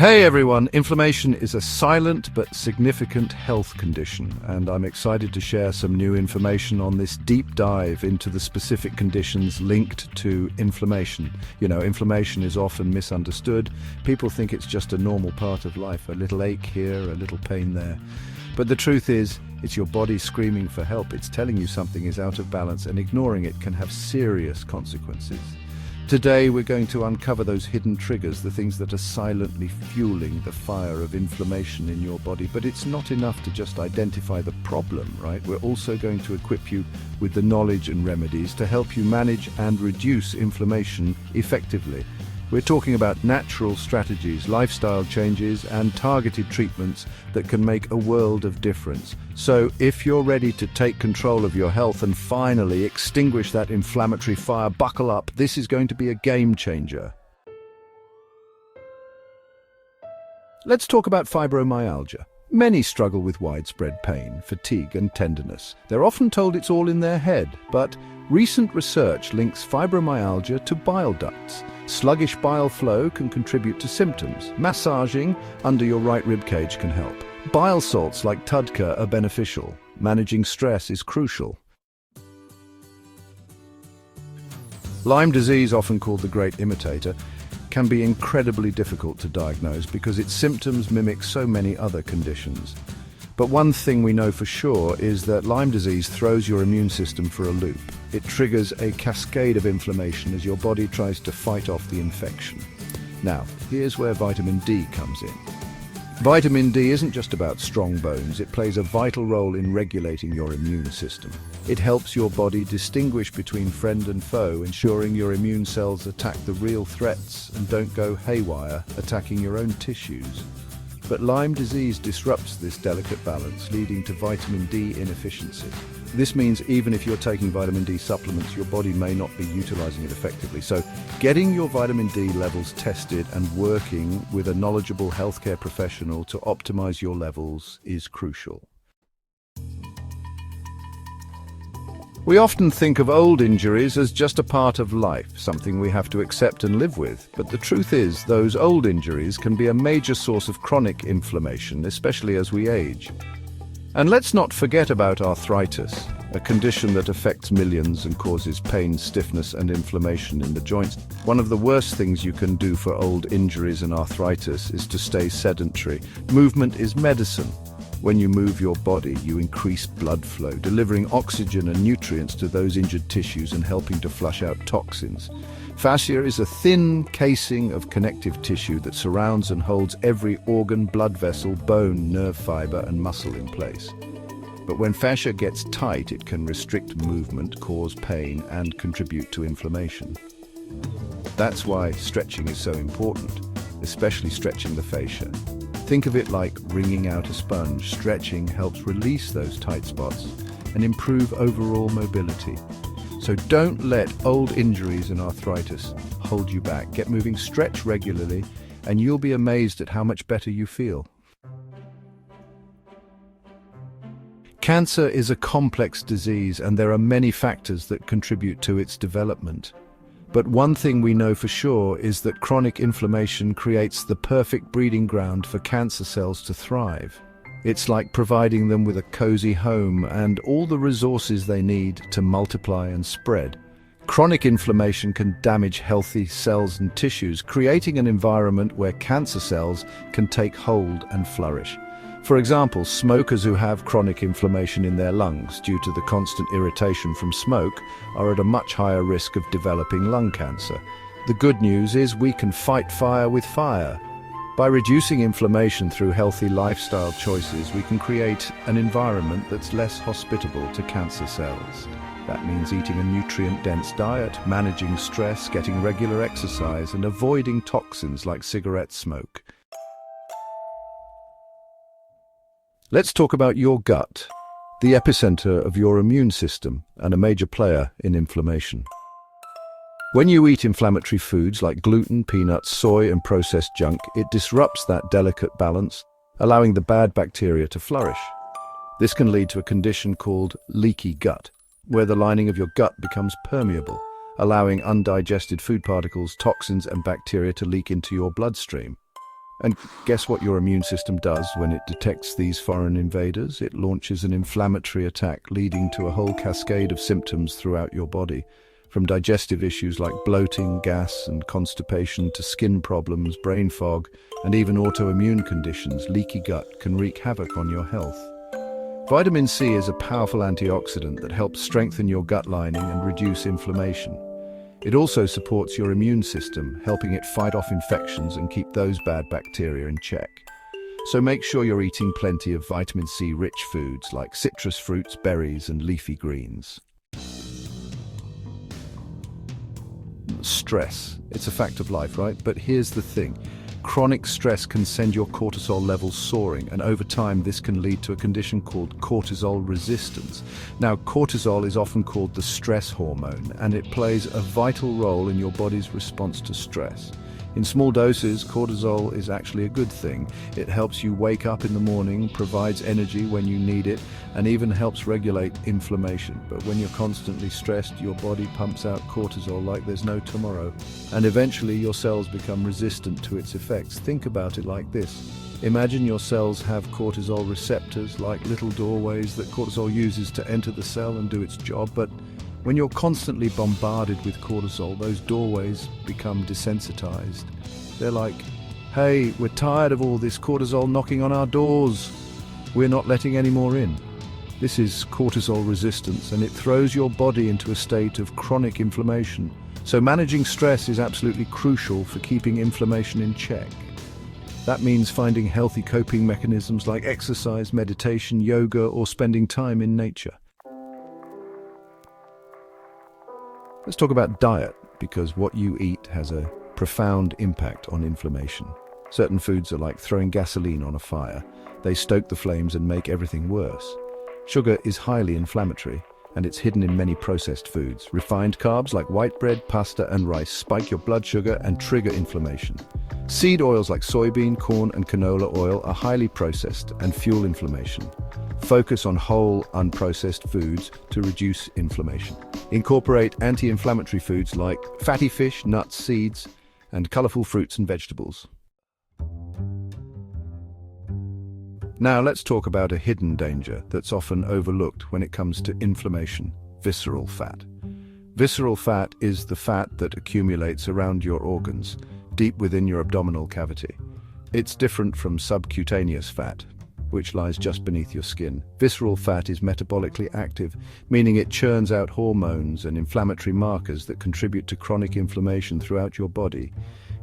Hey everyone, inflammation is a silent but significant health condition, and I'm excited to share some new information on this deep dive into the specific conditions linked to inflammation. Inflammation is often misunderstood. People think it's just a normal part of life, a little ache here, a little pain there. But the truth is, it's your body screaming for help. It's telling you something is out of balance, and ignoring it can have serious consequences. Today we're going to uncover those hidden triggers, the things that are silently fueling the fire of inflammation in your body. But it's not enough to just identify the problem, right? We're also going to equip you with the knowledge and remedies to help you manage and reduce inflammation effectively. We're talking about natural strategies, lifestyle changes, and targeted treatments that can make a world of difference. So if you're ready to take control of your health and finally extinguish that inflammatory fire, buckle up. This is going to be a game changer. Let's talk about fibromyalgia. Many struggle with widespread pain, fatigue, and tenderness. They're often told it's all in their head, but recent research links fibromyalgia to bile ducts. Sluggish bile flow can contribute to symptoms. Massaging under your right rib cage can help. Bile salts like TUDCA are beneficial. Managing stress is crucial. Lyme disease, often called the great imitator, can be incredibly difficult to diagnose because its symptoms mimic so many other conditions. But one thing we know for sure is that Lyme disease throws your immune system for a loop. It triggers a cascade of inflammation as your body tries to fight off the infection. Now, here's where vitamin D comes in. Vitamin D isn't just about strong bones. It plays a vital role in regulating your immune system. It helps your body distinguish between friend and foe, ensuring your immune cells attack the real threats and don't go haywire, attacking your own tissues. But Lyme disease disrupts this delicate balance, leading to vitamin D inefficiency. This means even if you're taking vitamin D supplements, your body may not be utilizing it effectively. So getting your vitamin D levels tested and working with a knowledgeable healthcare professional to optimize your levels is crucial. We often think of old injuries as just a part of life, something we have to accept and live with. But the truth is, those old injuries can be a major source of chronic inflammation, especially as we age. And let's not forget about arthritis, a condition that affects millions and causes pain, stiffness, and inflammation in the joints. One of the worst things you can do for old injuries and arthritis is to stay sedentary. Movement is medicine. When you move your body, you increase blood flow, delivering oxygen and nutrients to those injured tissues and helping to flush out toxins. Fascia is a thin casing of connective tissue that surrounds and holds every organ, blood vessel, bone, nerve fiber, and muscle in place. But when fascia gets tight, it can restrict movement, cause pain, and contribute to inflammation. That's why stretching is so important, especially stretching the fascia. Think of it like wringing out a sponge. Stretching helps release those tight spots and improve overall mobility. So don't let old injuries and arthritis hold you back. Get moving, stretch regularly, and you'll be amazed at how much better you feel. Cancer is a complex disease, and there are many factors that contribute to its development. But one thing we know for sure is that chronic inflammation creates the perfect breeding ground for cancer cells to thrive. It's like providing them with a cozy home and all the resources they need to multiply and spread. Chronic inflammation can damage healthy cells and tissues, creating an environment where cancer cells can take hold and flourish. For example, smokers who have chronic inflammation in their lungs due to the constant irritation from smoke are at a much higher risk of developing lung cancer. The good news is we can fight fire with fire. By reducing inflammation through healthy lifestyle choices, we can create an environment that's less hospitable to cancer cells. That means eating a nutrient-dense diet, managing stress, getting regular exercise, and avoiding toxins like cigarette smoke. Let's talk about your gut, the epicenter of your immune system and a major player in inflammation. When you eat inflammatory foods like gluten, peanuts, soy, and processed junk, it disrupts that delicate balance, allowing the bad bacteria to flourish. This can lead to a condition called leaky gut, where the lining of your gut becomes permeable, allowing undigested food particles, toxins, and bacteria to leak into your bloodstream. And guess what your immune system does when it detects these foreign invaders? It launches an inflammatory attack, leading to a whole cascade of symptoms throughout your body, from digestive issues like bloating, gas and constipation to skin problems, brain fog, and even autoimmune conditions. Leaky gut can wreak havoc on your health. Vitamin C is a powerful antioxidant that helps strengthen your gut lining and reduce inflammation. It also supports your immune system, helping it fight off infections and keep those bad bacteria in check. So make sure you're eating plenty of vitamin C-rich foods like citrus fruits, berries, and leafy greens. Stress. It's a fact of life, right? But here's the thing. Chronic stress can send your cortisol levels soaring, and over time this can lead to a condition called cortisol resistance. Now, cortisol is often called the stress hormone, and it plays a vital role in your body's response to stress. In small doses, cortisol is actually a good thing. It helps you wake up in the morning, provides energy when you need it, and even helps regulate inflammation. But when you're constantly stressed, your body pumps out cortisol like there's no tomorrow, and eventually your cells become resistant to its effects. Think about it like this. Imagine your cells have cortisol receptors, like little doorways that cortisol uses to enter the cell and do its job, but when you're constantly bombarded with cortisol, those doorways become desensitized. They're like, hey, we're tired of all this cortisol knocking on our doors. We're not letting any more in. This is cortisol resistance, and it throws your body into a state of chronic inflammation. So managing stress is absolutely crucial for keeping inflammation in check. That means finding healthy coping mechanisms like exercise, meditation, yoga, or spending time in nature. Let's talk about diet, because what you eat has a profound impact on inflammation. Certain foods are like throwing gasoline on a fire. They stoke the flames and make everything worse. Sugar is highly inflammatory, and it's hidden in many processed foods. Refined carbs like white bread, pasta, and rice spike your blood sugar and trigger inflammation. Seed oils like soybean, corn, and canola oil are highly processed and fuel inflammation. Focus on whole, unprocessed foods to reduce inflammation. Incorporate anti-inflammatory foods like fatty fish, nuts, seeds, and colorful fruits and vegetables. Now let's talk about a hidden danger that's often overlooked when it comes to inflammation: visceral fat. Visceral fat is the fat that accumulates around your organs, deep within your abdominal cavity. It's different from subcutaneous fat, which lies just beneath your skin. Visceral fat is metabolically active, meaning it churns out hormones and inflammatory markers that contribute to chronic inflammation throughout your body.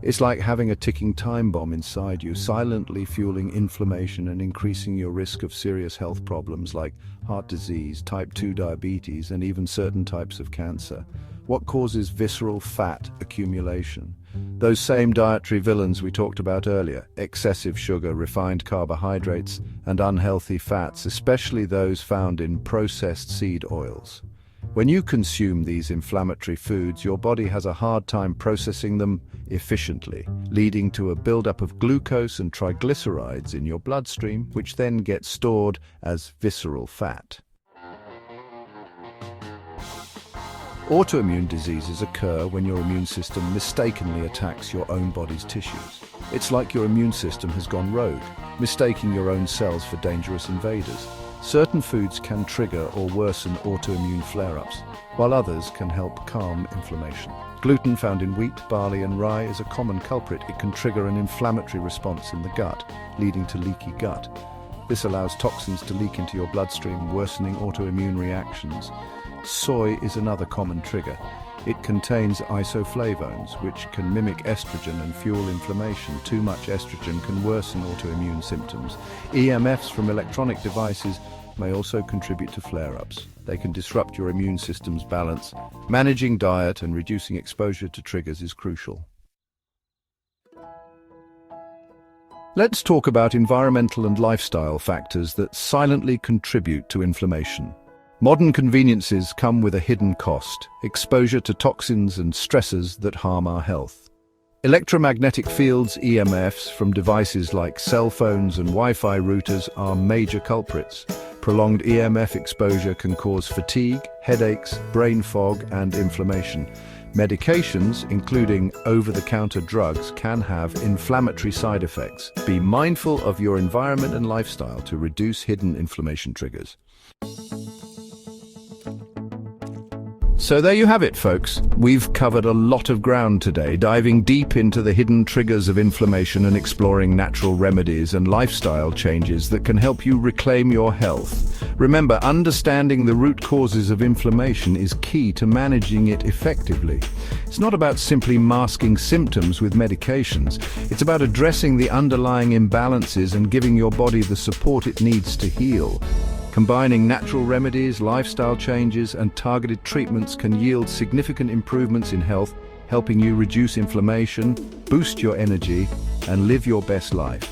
It's like having a ticking time bomb inside you, silently fueling inflammation and increasing your risk of serious health problems like heart disease, type 2 diabetes, and even certain types of cancer. What causes visceral fat accumulation? Those same dietary villains we talked about earlier: excessive sugar, refined carbohydrates, and unhealthy fats, especially those found in processed seed oils. When you consume these inflammatory foods, your body has a hard time processing them efficiently, leading to a buildup of glucose and triglycerides in your bloodstream, which then get stored as visceral fat. Autoimmune diseases occur when your immune system mistakenly attacks your own body's tissues. It's like your immune system has gone rogue, mistaking your own cells for dangerous invaders. Certain foods can trigger or worsen autoimmune flare-ups, while others can help calm inflammation. Gluten found in wheat, barley, and rye is a common culprit. It can trigger an inflammatory response in the gut, leading to leaky gut. This allows toxins to leak into your bloodstream, worsening autoimmune reactions. Soy is another common trigger. It contains isoflavones, which can mimic estrogen and fuel inflammation. Too much estrogen can worsen autoimmune symptoms. EMFs from electronic devices may also contribute to flare-ups. They can disrupt your immune system's balance. Managing diet and reducing exposure to triggers is crucial. Let's talk about environmental and lifestyle factors that silently contribute to inflammation. Modern conveniences come with a hidden cost: exposure to toxins and stressors that harm our health. Electromagnetic fields, EMFs, from devices like cell phones and Wi-Fi routers are major culprits. Prolonged EMF exposure can cause fatigue, headaches, brain fog, and inflammation. Medications, including over-the-counter drugs, can have inflammatory side effects. Be mindful of your environment and lifestyle to reduce hidden inflammation triggers. So there you have it, folks. We've covered a lot of ground today, diving deep into the hidden triggers of inflammation and exploring natural remedies and lifestyle changes that can help you reclaim your health. Remember, understanding the root causes of inflammation is key to managing it effectively. It's not about simply masking symptoms with medications. It's about addressing the underlying imbalances and giving your body the support it needs to heal. Combining natural remedies, lifestyle changes, and targeted treatments can yield significant improvements in health, helping you reduce inflammation, boost your energy, and live your best life.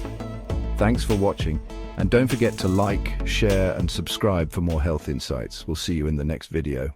Thanks for watching, and don't forget to like, share, and subscribe for more health insights. We'll see you in the next video.